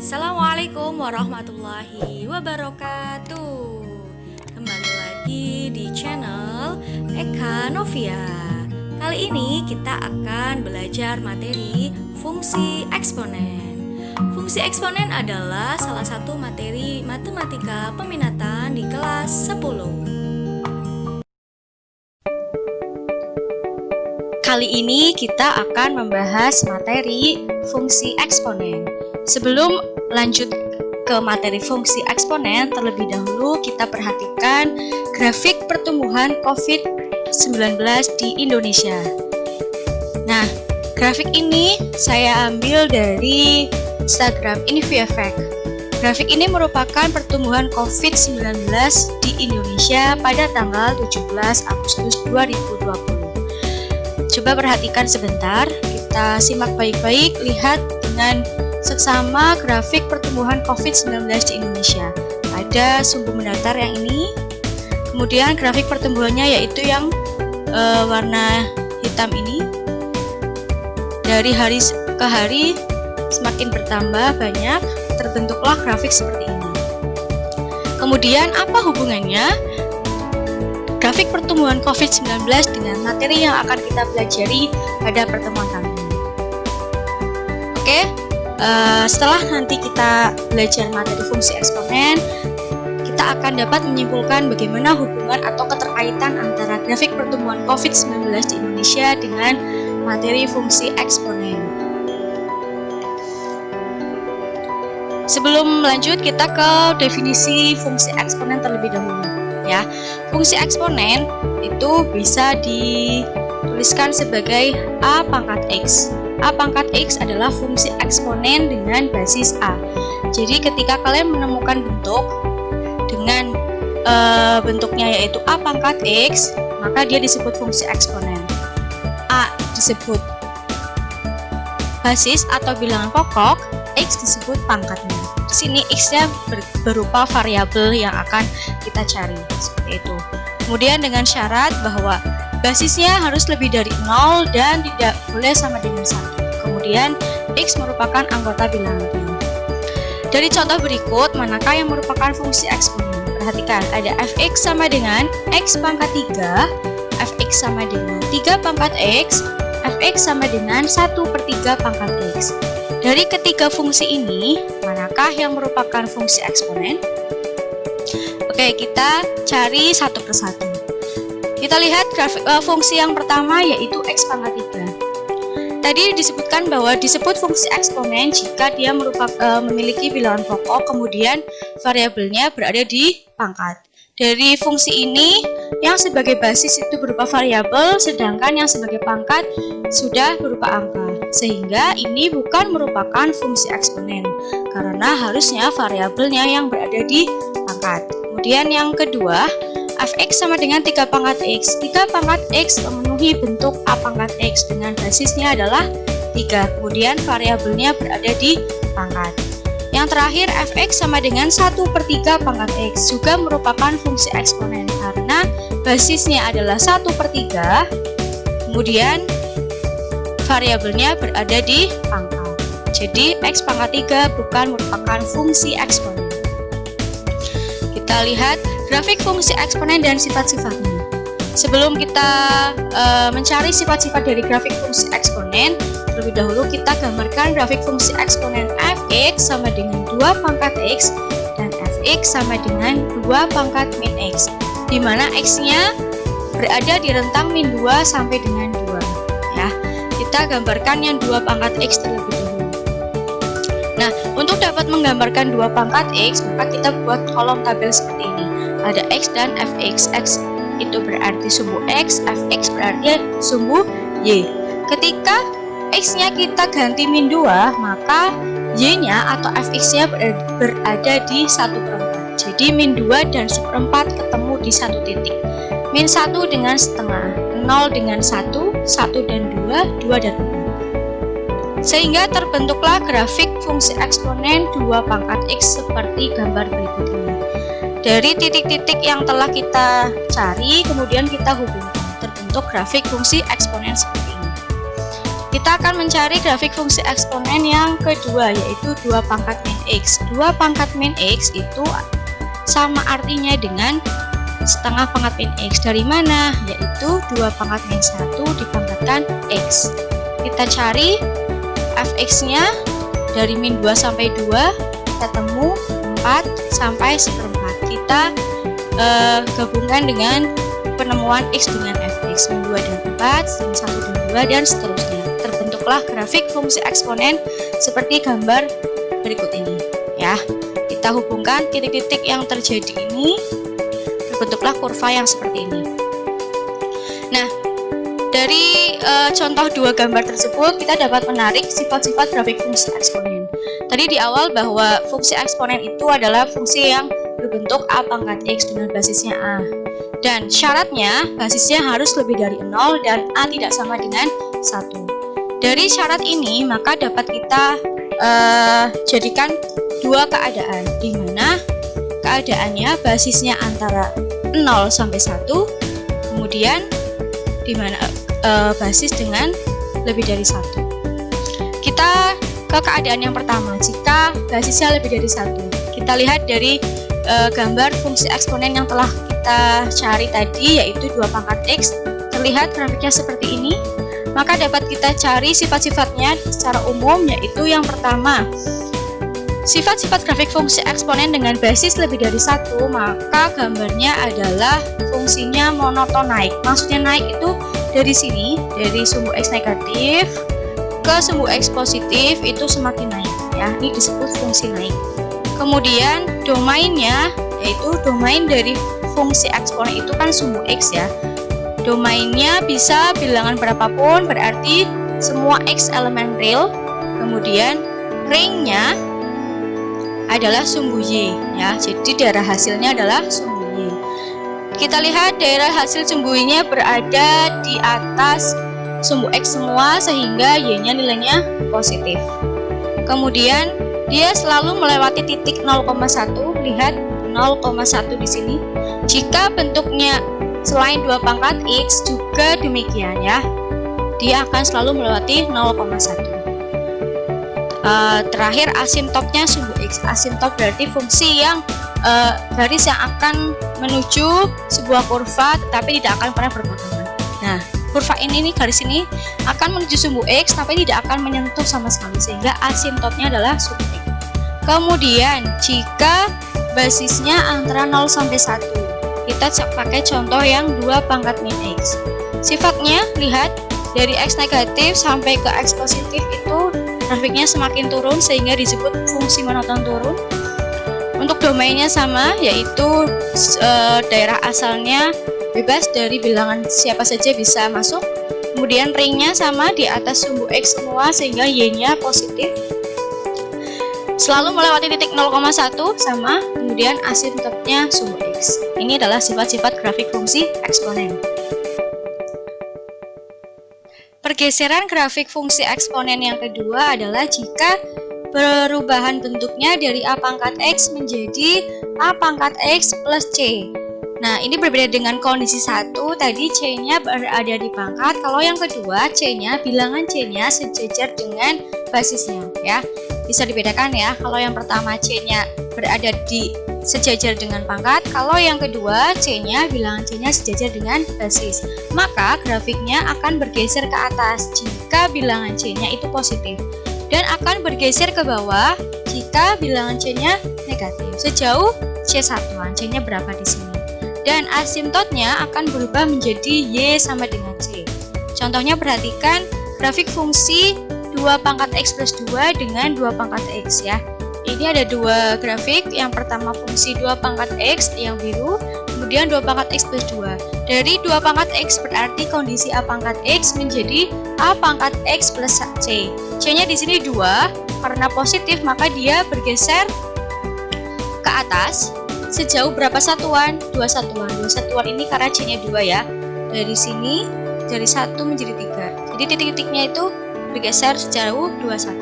Assalamualaikum warahmatullahi wabarakatuh. Kembali lagi di channel Eka Novia. Kali ini kita akan belajar materi fungsi eksponen. Fungsi eksponen adalah salah satu materi matematika peminatan di kelas 10. Kali ini kita akan membahas materi fungsi eksponen. Sebelum lanjut ke materi fungsi eksponen, terlebih dahulu kita perhatikan grafik pertumbuhan COVID-19 di Indonesia. Nah, grafik ini saya ambil dari Instagram InfoEffect. Grafik ini merupakan pertumbuhan COVID-19 di Indonesia pada tanggal 17 Agustus 2020. Coba perhatikan sebentar, kita simak baik-baik, lihat dengan seksama grafik pertumbuhan COVID-19 di Indonesia. Ada sumbu mendatar yang ini, kemudian grafik pertumbuhannya yaitu yang warna hitam ini. Dari hari ke hari semakin bertambah banyak, terbentuklah grafik seperti ini. Kemudian apa hubungannya grafik pertumbuhan COVID-19 dengan materi yang akan kita pelajari pada pertemuan kali ini? Oke, setelah nanti kita belajar materi fungsi eksponen, kita akan dapat menyimpulkan bagaimana hubungan atau keterkaitan antara grafik pertumbuhan COVID-19 di Indonesia dengan materi fungsi eksponen. Sebelum lanjut, kita ke definisi fungsi eksponen terlebih dahulu. Ya, fungsi eksponen itu bisa dituliskan sebagai A pangkat X. A pangkat X adalah fungsi eksponen dengan basis A. Jadi ketika kalian menemukan bentuk dengan bentuknya yaitu A pangkat X, maka dia disebut fungsi eksponen. A disebut basis atau bilangan pokok, X disebut pangkatnya. Di sini X-nya berupa variabel yang akan kita cari, seperti itu. Kemudian dengan syarat bahwa basisnya harus lebih dari 0 dan tidak boleh sama dengan 1. Kemudian X merupakan anggota bilangan prima. Dari contoh berikut, manakah yang merupakan fungsi eksponen? Perhatikan, ada fx sama dengan x pangkat 3, fx sama dengan 3 pangkat x, fx sama dengan 1/3 pangkat x. Dari ketiga fungsi ini, manakah yang merupakan fungsi eksponen? Oke, kita cari satu persatu. Kita lihat grafik fungsi yang pertama yaitu x pangkat 3. Tadi disebutkan bahwa disebut fungsi eksponen jika dia memiliki bilangan pokok, kemudian variabelnya berada di pangkat. Dari fungsi ini, yang sebagai basis itu berupa variabel, sedangkan yang sebagai pangkat sudah berupa angka. Sehingga ini bukan merupakan fungsi eksponen, karena harusnya variabelnya yang berada di pangkat. Kemudian yang kedua, fx sama dengan 3 pangkat x. 3 pangkat x memenuhi bentuk A pangkat x dengan basisnya adalah 3. Kemudian variabelnya berada di pangkat. Yang terakhir, fx sama dengan 1/3 pangkat x juga merupakan fungsi eksponen karena basisnya adalah 1/3. Kemudian variabelnya berada di pangkat. Jadi x pangkat 3 bukan merupakan fungsi eksponen. Kita lihat grafik fungsi eksponen dan sifat-sifatnya. Sebelum kita mencari sifat-sifat dari grafik fungsi eksponen, terlebih dahulu kita gambarkan grafik fungsi eksponen fx sama dengan 2 pangkat x dan fx sama dengan 2 pangkat min x, di mana x-nya berada di rentang min 2 sampai dengan 2. Ya, kita gambarkan yang 2 pangkat x terlebih dahulu. Nah, untuk dapat menggambarkan 2 pangkat x, maka kita buat kolom tabel seperti ini. Ada x dan fx. X itu berarti sumbu x, fx berarti sumbu y. Ketika x-nya kita ganti min 2, maka y-nya atau fx-nya berada di 1/4. Jadi min 2 dan 1/4 ketemu di satu titik. Min 1 dengan setengah, 0 dengan 1, 1 dan 2, 2 dan 4. Sehingga terbentuklah grafik fungsi eksponen 2 pangkat x seperti gambar berikut ini. Dari titik-titik yang telah kita cari, kemudian kita hubungkan, terbentuk grafik fungsi eksponen seperti ini. Kita akan mencari grafik fungsi eksponen yang kedua, yaitu 2 pangkat min X. 2 pangkat min X itu sama artinya dengan setengah pangkat min X. Dari mana? Yaitu 2 pangkat min 1 dipangkatkan X. Kita cari fx-nya dari min 2 sampai 2, kita temu 4 sampai 1/4. Kita gabungkan dengan penemuan X dengan fx, min 2 dan 4, min 1 dan 2, dan seterusnya. Terbentuklah grafik fungsi eksponen seperti gambar berikut ini ya. Kita hubungkan titik-titik yang terjadi ini, terbentuklah kurva yang seperti ini. Nah, dari contoh 2 gambar tersebut kita dapat menarik sifat-sifat grafik fungsi eksponen. Tadi di awal bahwa fungsi eksponen itu adalah fungsi yang berbentuk a pangkat X dengan basisnya a, dan syaratnya basisnya harus lebih dari 0 dan a tidak sama dengan 1. Dari syarat ini maka dapat kita jadikan 2 keadaan, di mana keadaannya basisnya antara 0 sampai 1, kemudian di mana basis dengan lebih dari 1. Kita ke keadaan yang pertama, jika basisnya lebih dari 1. Kita lihat dari gambar fungsi eksponen yang telah kita cari tadi, yaitu 2 pangkat X. Terlihat grafiknya seperti ini. Maka dapat kita cari sifat-sifatnya secara umum, yaitu yang pertama, sifat-sifat grafik fungsi eksponen dengan basis lebih dari 1, maka gambarnya adalah fungsinya monoton naik. Maksudnya naik itu dari sini, dari sumbu X negatif ke sumbu X positif itu semakin naik ya. Ini disebut fungsi naik. Kemudian domainnya, yaitu domain dari fungsi eksponen itu kan sumbu X ya. Domainnya bisa bilangan berapapun, berarti semua X elemen real. Kemudian ringnya adalah sumbu Y ya. Jadi daerah hasilnya adalah sumbu Y. Kita lihat daerah hasil sumbu Y-nya berada di atas sumbu X semua, sehingga Y-nya nilainya positif. Kemudian dia selalu melewati titik 0,1. Lihat 0,1 di sini. Jika bentuknya selain 2 pangkat X juga demikian ya, dia akan selalu melewati 0,1. Terakhir asimptotnya sumbu X. Asimptot berarti fungsi yang garis yang akan menuju sebuah kurva tetapi tidak akan pernah berpotongan. Nah, kurva ini nih, garis ini akan menuju sumbu X tapi tidak akan menyentuh sama sekali, sehingga asimptotnya adalah sumbu X. Kemudian jika basisnya antara 0 sampai 1, kita pakai contoh yang 2 pangkat min X. Sifatnya, lihat, dari X negatif sampai ke X positif itu grafiknya semakin turun sehingga disebut fungsi monoton turun. Untuk domainnya sama, yaitu daerah asalnya bebas dari bilangan siapa saja bisa masuk. Kemudian ringnya sama di atas sumbu X semua sehingga Y-nya positif. Selalu melewati titik 0,1 sama, kemudian asimptotnya sumbu X. Ini adalah sifat-sifat grafik fungsi eksponen. Pergeseran grafik fungsi eksponen yang kedua adalah jika perubahan bentuknya dari A pangkat X menjadi A pangkat X plus C. Nah, ini berbeda dengan kondisi 1, tadi C-nya berada di pangkat. Kalau yang kedua, C-nya, bilangan C-nya sejajar dengan basisnya ya. Bisa dibedakan ya, kalau yang pertama C-nya berada di sejajar dengan pangkat, kalau yang kedua C-nya, bilangan C-nya sejajar dengan basis. Maka grafiknya akan bergeser ke atas jika bilangan C-nya itu positif, dan akan bergeser ke bawah jika bilangan C-nya negatif. Sejauh C1, C-nya berapa di sini. Dan asimptotnya akan berubah menjadi Y sama dengan C. Contohnya perhatikan grafik fungsi 2 pangkat X plus 2 dengan 2 pangkat X ya. Ini ada 2 grafik. Yang pertama fungsi 2 pangkat X yang biru, kemudian 2 pangkat X plus 2. Dari 2 pangkat X berarti kondisi A pangkat X menjadi A pangkat X plus C. C-nya di sini 2, karena positif maka dia bergeser ke atas. Sejauh berapa satuan? 2 satuan. 2 satuan ini karena C-nya 2 ya. Dari sini, dari 1 menjadi 3. Jadi titik-titiknya itu bergeser sejauh 2 satuan.